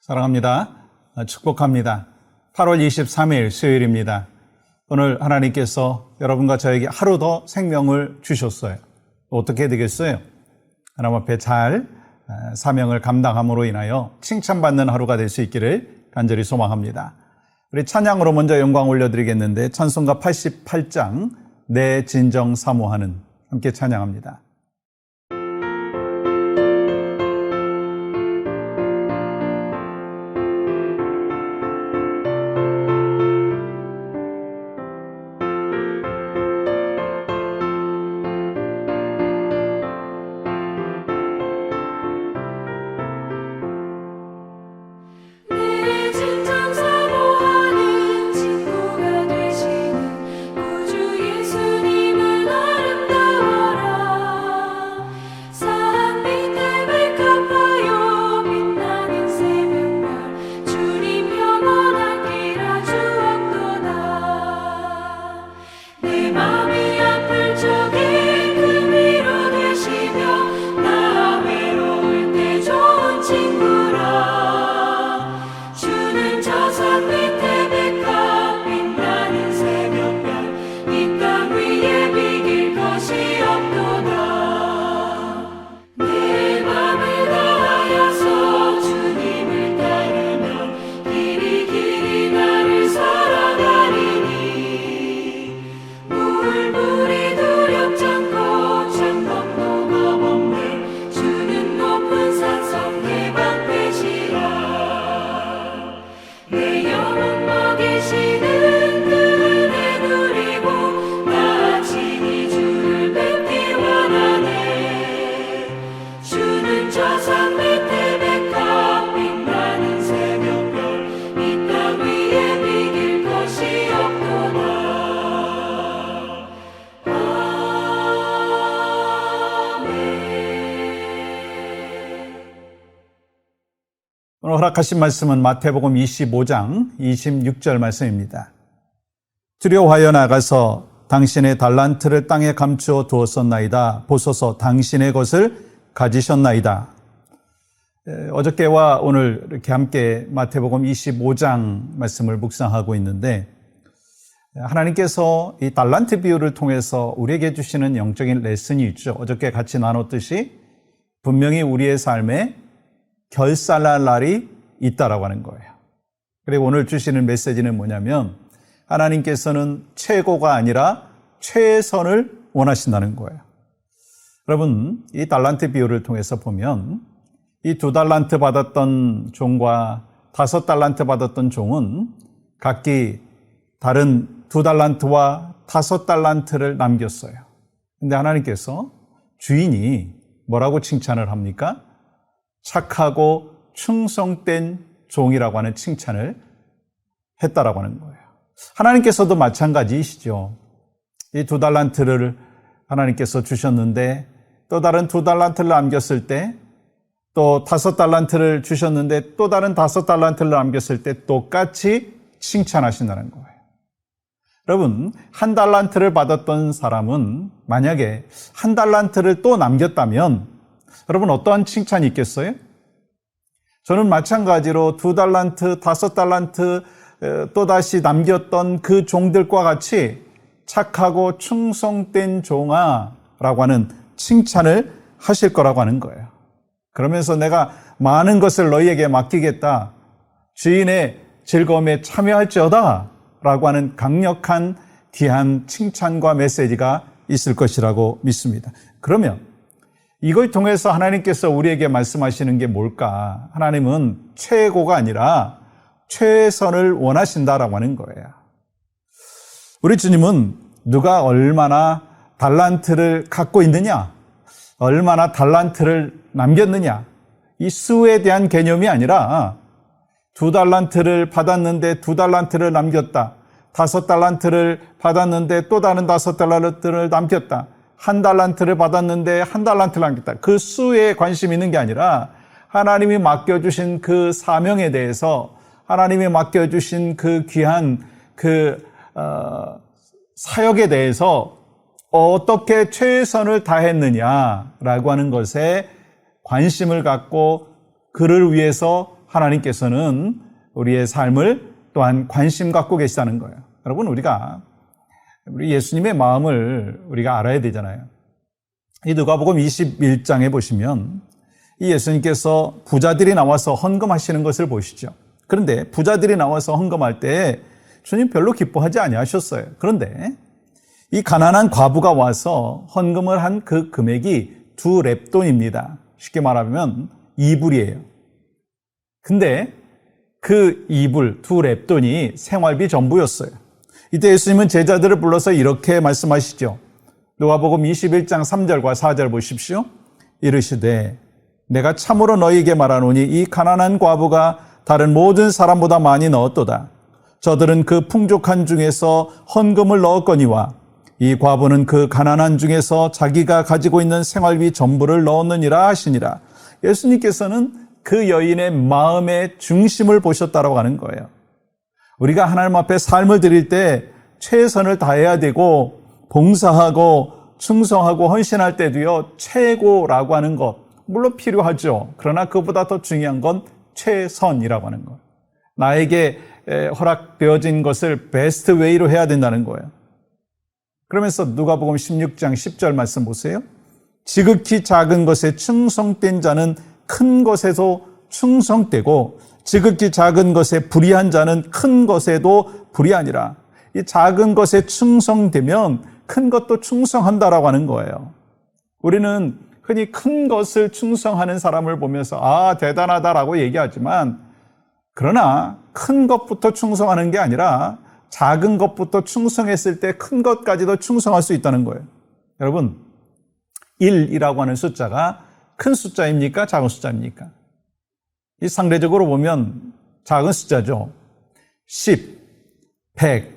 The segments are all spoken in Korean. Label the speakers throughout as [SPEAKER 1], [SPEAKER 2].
[SPEAKER 1] 사랑합니다. 축복합니다. 8월 23일 수요일입니다. 오늘 하나님께서 여러분과 저에게 하루 더 생명을 주셨어요. 어떻게 되겠어요? 하나님 앞에 잘 사명을 감당함으로 인하여 칭찬받는 하루가 될 수 있기를 간절히 소망합니다. 우리 찬양으로 먼저 영광 올려드리겠는데 찬송가 88장 내 진정 사모하는 함께 찬양합니다. 오늘 허락하신 말씀은 마태복음 25장 26절 말씀입니다. 두려워하여 나가서 당신의 달란트를 땅에 감추어 두었었나이다. 보소서 당신의 것을 가지셨나이다. 어저께와 오늘 이렇게 함께 마태복음 25장 말씀을 묵상하고 있는데 하나님께서 이 달란트 비유를 통해서 우리에게 주시는 영적인 레슨이 있죠. 어저께 같이 나눴듯이 분명히 우리의 삶에 결산할 날이 있다라고 하는 거예요. 그리고 오늘 주시는 메시지는 뭐냐면 하나님께서는 최고가 아니라 최선을 원하신다는 거예요. 여러분, 이 달란트 비유를 통해서 보면 이 2달란트 받았던 종과 5달란트 받았던 종은 각기 다른 2달란트와 5달란트를 남겼어요. 근데 하나님께서 주인이 뭐라고 칭찬을 합니까? 착하고 충성된 종이라고 하는 칭찬을 했다라고 하는 거예요. 하나님께서도 마찬가지이시죠. 이 2달란트를 하나님께서 주셨는데 또 다른 2달란트를 남겼을 때 또 5달란트를 주셨는데 또 다른 5달란트를 남겼을 때 똑같이 칭찬하신다는 거예요. 여러분, 1달란트를 받았던 사람은 만약에 1달란트를 또 남겼다면 여러분 어떠한 칭찬이 있겠어요? 저는 마찬가지로 2달란트, 5달란트 또다시 남겼던 그 종들과 같이 착하고 충성된 종아 라고 하는 칭찬을 하실 거라고 하는 거예요. 그러면서 내가 많은 것을 너희에게 맡기겠다. 주인의 즐거움에 참여할지어다 라고 하는 강력한 귀한 칭찬과 메시지가 있을 것이라고 믿습니다. 그러면 이걸 통해서 하나님께서 우리에게 말씀하시는 게 뭘까? 하나님은 최고가 아니라 최선을 원하신다라고 하는 거예요. 우리 주님은 누가 얼마나 달란트를 갖고 있느냐, 얼마나 달란트를 남겼느냐, 이 수에 대한 개념이 아니라 2달란트를 받았는데 2달란트를 남겼다. 5달란트를 받았는데 또 다른 5달란트를 남겼다. 1달란트를 받았는데 1달란트를 남겼다. 그 수에 관심이 있는 게 아니라 하나님이 맡겨주신 그 사명에 대해서 하나님이 맡겨주신 그 귀한 사역에 대해서 어떻게 최선을 다했느냐라고 하는 것에 관심을 갖고 그를 위해서 하나님께서는 우리의 삶을 또한 관심 갖고 계시다는 거예요. 여러분, 우리 예수님의 마음을 우리가 알아야 되잖아요. 이 누가복음 21장에 보시면 이 예수님께서 부자들이 나와서 헌금하시는 것을 보시죠. 그런데 부자들이 나와서 헌금할 때 주님 별로 기뻐하지 아니하셨어요. 그런데 이 가난한 과부가 와서 헌금을 한 그 금액이 2렙돈입니다. 쉽게 말하면 2불이에요. 근데 그 2불, 2렙돈이 생활비 전부였어요. 이때 예수님은 제자들을 불러서 이렇게 말씀하시죠. 누가복음 21장 3절과 4절 보십시오. 이르시되 내가 참으로 너희에게 말하노니 이 가난한 과부가 다른 모든 사람보다 많이 넣었도다. 저들은 그 풍족한 중에서 헌금을 넣었거니와 이 과부는 그 가난한 중에서 자기가 가지고 있는 생활비 전부를 넣었느니라 하시니라. 예수님께서는 그 여인의 마음의 중심을 보셨다라고 하는 거예요. 우리가 하나님 앞에 삶을 드릴 때 최선을 다해야 되고 봉사하고 충성하고 헌신할 때도요, 최고라고 하는 것 물론 필요하죠. 그러나 그보다 더 중요한 건 최선이라고 하는 것. 나에게 허락되어진 것을 베스트 웨이로 해야 된다는 거예요. 그러면서 누가복음 16장 10절 말씀 보세요. 지극히 작은 것에 충성된 자는 큰 것에도 충성되고 지극히 작은 것에 불의한 자는 큰 것에도 불의하니라. 이 작은 것에 충성되면 큰 것도 충성한다라고 하는 거예요. 우리는 흔히 큰 것을 충성하는 사람을 보면서 대단하다라고 얘기하지만 그러나 큰 것부터 충성하는 게 아니라 작은 것부터 충성했을 때 큰 것까지도 충성할 수 있다는 거예요. 여러분, 1이라고 하는 숫자가 큰 숫자입니까? 작은 숫자입니까? 이 상대적으로 보면 작은 숫자죠. 10, 100,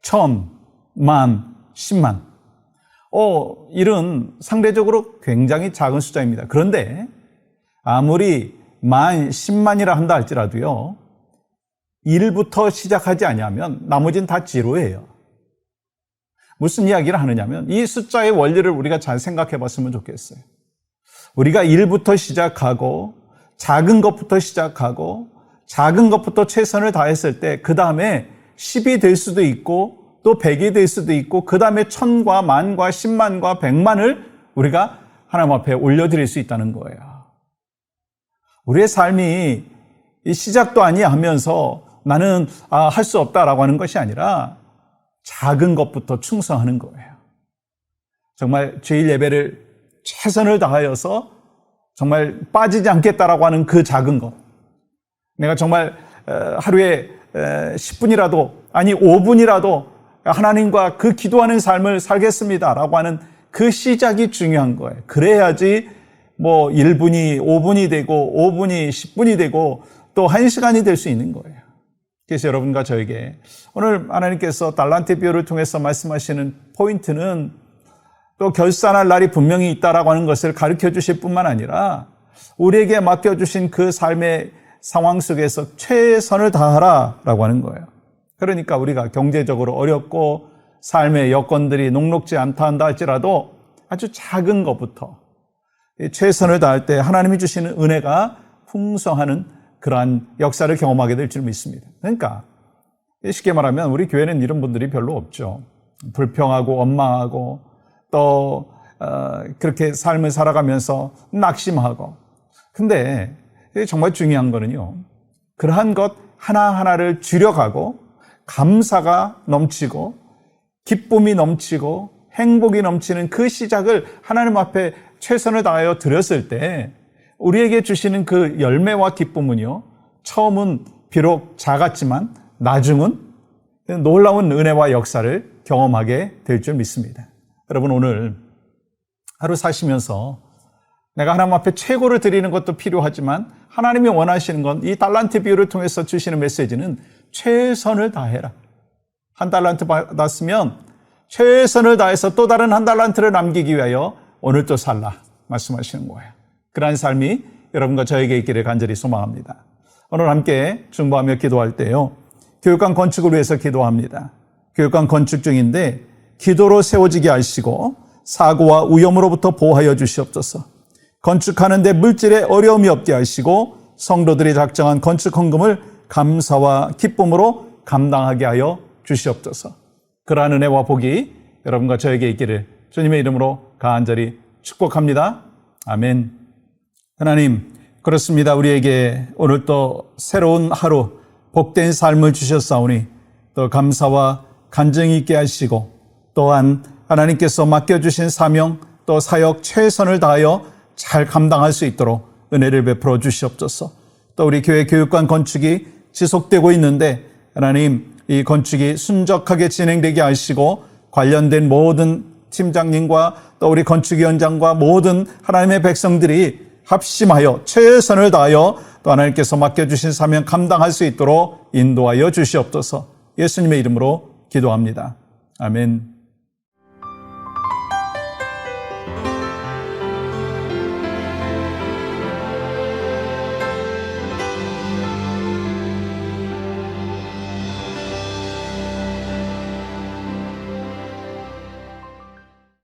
[SPEAKER 1] 1000, 만, 10만. 1은 상대적으로 굉장히 작은 숫자입니다. 그런데 아무리 만, 10만이라 한다 할지라도요, 1부터 시작하지 아니하면 나머지는 다 지로예요. 무슨 이야기를 하느냐면 이 숫자의 원리를 우리가 잘 생각해 봤으면 좋겠어요. 우리가 1부터 시작하고 작은 것부터 시작하고 작은 것부터 최선을 다했을 때 그 다음에 10이 될 수도 있고 또 100이 될 수도 있고 그 다음에 1000과 만과 10만과 100만을 우리가 하나님 앞에 올려드릴 수 있다는 거예요. 우리의 삶이 이 시작도 아니야 하면서 나는 할 수 없다라고 하는 것이 아니라 작은 것부터 충성하는 거예요. 정말 주일 예배를 최선을 다하여서 정말 빠지지 않겠다라고 하는 그 작은 것. 내가 정말 하루에 10분이라도 아니 5분이라도 하나님과 그 기도하는 삶을 살겠습니다라고 하는 그 시작이 중요한 거예요. 그래야지 1분이 5분이 되고 5분이 10분이 되고 또 1시간이 될 수 있는 거예요. 그래서 여러분과 저에게 오늘 하나님께서 달란트 비유를 통해서 말씀하시는 포인트는 또 결산할 날이 분명히 있다라고 하는 것을 가르쳐 주실 뿐만 아니라 우리에게 맡겨주신 그 삶의 상황 속에서 최선을 다하라라고 하는 거예요. 그러니까 우리가 경제적으로 어렵고 삶의 여건들이 녹록지 않다 한다 할지라도 아주 작은 것부터 최선을 다할 때 하나님이 주시는 은혜가 풍성하는 그러한 역사를 경험하게 될 줄 믿습니다. 그러니까 쉽게 말하면 우리 교회는 이런 분들이 별로 없죠. 불평하고 원망하고 또 그렇게 삶을 살아가면서 낙심하고. 근데 정말 중요한 거는요, 그러한 것 하나하나를 줄여가고 감사가 넘치고 기쁨이 넘치고 행복이 넘치는 그 시작을 하나님 앞에 최선을 다하여 드렸을 때 우리에게 주시는 그 열매와 기쁨은요, 처음은 비록 작았지만 나중은 놀라운 은혜와 역사를 경험하게 될 줄 믿습니다. 여러분, 오늘 하루 사시면서 내가 하나님 앞에 최고를 드리는 것도 필요하지만 하나님이 원하시는 건 이 달란트 비유를 통해서 주시는 메시지는 최선을 다해라. 1달란트 받았으면 최선을 다해서 또 다른 1달란트를 남기기 위하여 오늘 또 살라 말씀하시는 거예요. 그러한 삶이 여러분과 저에게 있기를 간절히 소망합니다. 오늘 함께 중보하며 기도할 때요, 교육관 건축을 위해서 기도합니다. 교육관 건축 중인데 기도로 세워지게 하시고 사고와 위험으로부터 보호하여 주시옵소서. 건축하는 데 물질에 어려움이 없게 하시고 성도들이 작정한 건축 헌금을 감사와 기쁨으로 감당하게 하여 주시옵소서. 그러한 은혜와 복이 여러분과 저에게 있기를 주님의 이름으로 간절히 축복합니다. 아멘. 하나님, 그렇습니다. 우리에게 오늘 또 새로운 하루, 복된 삶을 주셨사오니 또 감사와 간증이 있게 하시고 또한 하나님께서 맡겨주신 사명 또 사역 최선을 다하여 잘 감당할 수 있도록 은혜를 베풀어 주시옵소서. 또 우리 교회 교육관 건축이 지속되고 있는데 하나님, 이 건축이 순적하게 진행되게 하시고 관련된 모든 팀장님과 또 우리 건축위원장과 모든 하나님의 백성들이 합심하여 최선을 다하여 또 하나님께서 맡겨주신 사명 감당할 수 있도록 인도하여 주시옵소서. 예수님의 이름으로 기도합니다. 아멘.